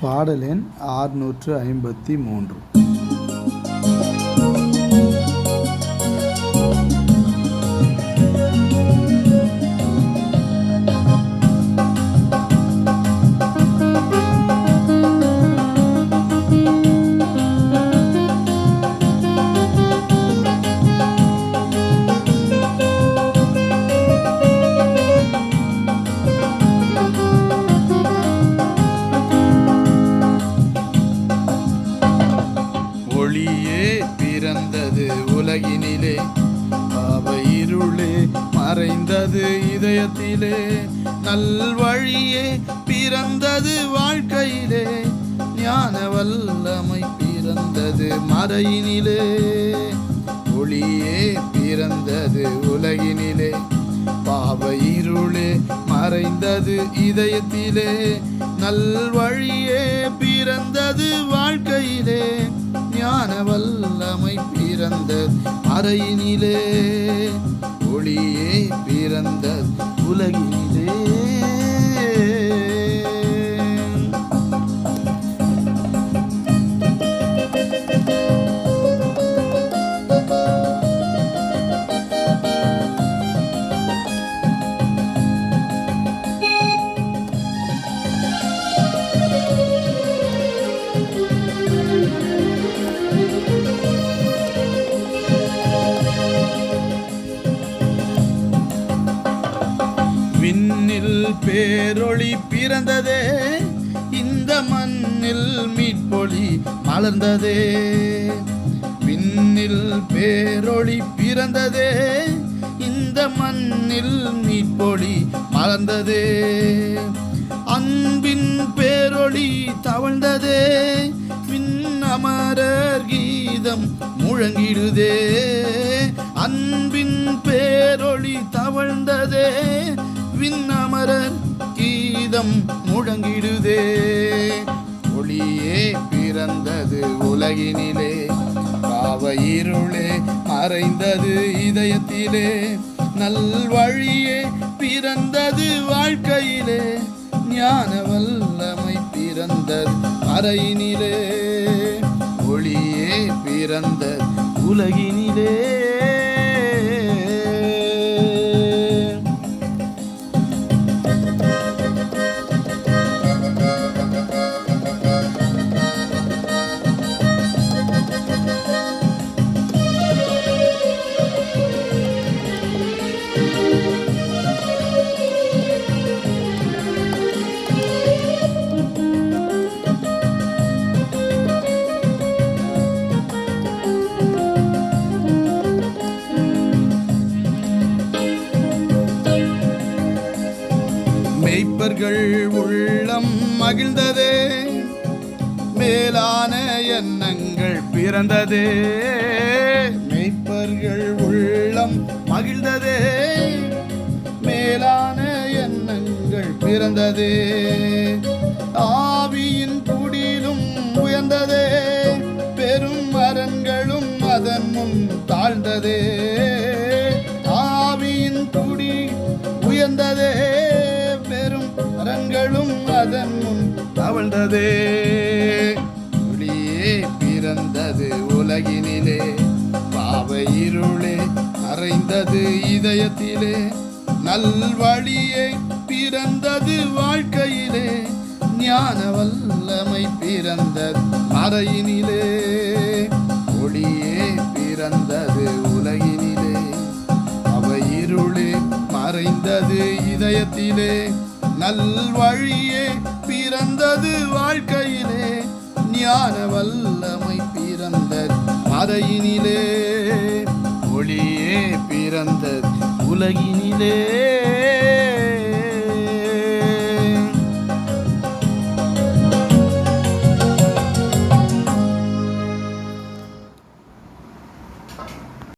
பாடல் எண் 653. ஒளியே பிறந்தது உலகினிலே, பாவ இருளே மறைந்தது இதயத்திலே. நல்வழியே பிறந்தது வாழ்க்கையிலே, ஞான வல்லமை பிறந்தது மறையினிலே. ஒளியே பிறந்தது உலகினிலே, பாவ இருளே மறைந்தது இதயத்திலே. நல்வழியே பிறந்தது வாழ்க்கையிலே, ஞான வல்லமை பிறந்தது மறையினிலே. ஒளியே பிறந்தது உலகினிலே. விண்ணில் பேரொளி பிறந்ததே, இந்த மண்ணில் மீட்பொளி மலர்ந்ததே. விண்ணில் பேரொளி பிறந்ததே, இந்த மண்ணில் மீட்பொளி மலர்ந்ததே. அன்பின் பேரொளி தவழ்ந்ததே, விண்ணமரர் கீதம் முழங்கிடுதே. அன்பின் பேரொளி தவழ்ந்ததே, விண்ணமரர் கீதம் முழங்கிடுதே. ஒளியே பிறந்தது உலகினிலே, பாவ இருளே மறைந்தது இதயத்திலே. நல்வழியே பிறந்தது வாழ்க்கையிலே, ஞான வல்லமை பிறந்தது மறையினிலே. ஒளியே பிறந்தது உலகினிலே. மெய்ப்பர்கள் உள்ளம் மகிழ்ந்ததே, மேலான எண்ணங்கள் பிறந்ததே. மெய்ப்பர்கள் உள்ளம் மகிழ்ந்ததே, மேலான எண்ணங்கள் பிறந்ததே. ஆவியின் குடிலும் உயர்ந்ததே, பெரும் அரண்களும் அதன் முன் தாழ்ந்ததே. ஆவியின் குடி உயர்ந்ததே, பெரும் அரண்களும் அதன் முன் தவழ்ந்ததே. ஒளியே பிறந்தது உலகினிலே, பாவ இருளே மறைந்தது இதயத்திலே. நல்வழியே பிறந்தது வாழ்க்கையிலே, ஞான வல்லமை பிறந்தது மறையினிலே. ஒளியே பிறந்தது உலகினிலே, பாவ இருளே மறைந்தது இதயத்திலே. நல்வழியே பிறந்தது வாழ்க்கையிலே, ஞான வல்லமை பிறந்தது மறையினிலே. ஒளியே பிறந்தது உலகினிலே.